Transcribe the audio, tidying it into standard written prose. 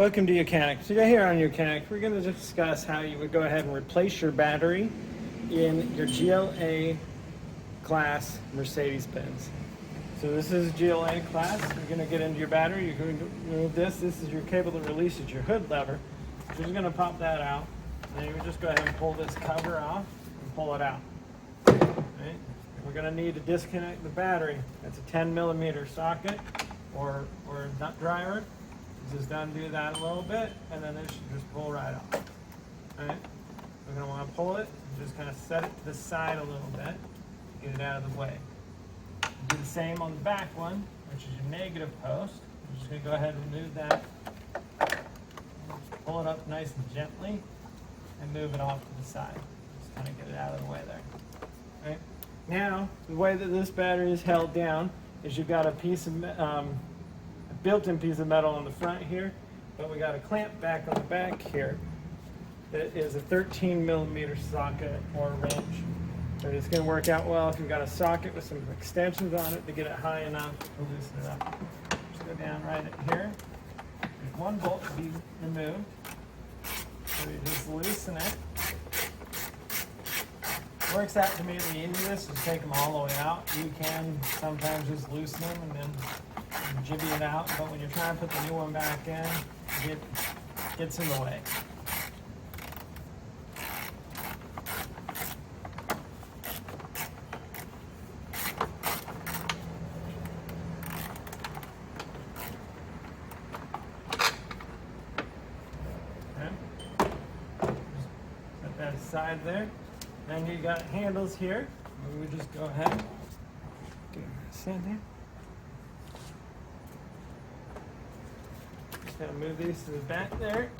Welcome to YOUCANIC. Today here on YOUCANIC, we're going to discuss how you would go ahead and replace your battery in your GLA-Class Mercedes-Benz. So this is GLA-Class. You're going to get into your battery. You're going to remove this. This is your cable that releases your hood lever. So you're just going to pop that out. And then you would just go ahead and pull this cover off and pull it out. Right? We're going to need to disconnect the battery. That's a 10mm socket or nut driver. Just undo that a little bit, and then it should just pull right off. All right? We're going to want to pull it, and just kind of set it to the side a little bit, get it out of the way. Do the same on the back one, which is your negative post. I'm just going to go ahead and remove that. Pull it up nice and gently, and move it off to the side. Just kind of get it out of the way there. All right? Now, the way that this battery is held down is you've got a piece of built-in piece of metal on the front here, but we got a clamp back on the back here that is a 13mm socket or wrench. So it's going to work out well if you've got a socket with some extensions on it to get it high enough to loosen it up. Just go down right at here. There's one bolt to be removed. So you just loosen it. Works out to me the easiest is take them all the way out. You can sometimes just loosen them and then jibby it out, but when you're trying to put the new one back in, it gets in the way. Okay. Just set that aside there. Then you got handles here. We would just go ahead, set there. Just gonna move these to the back there.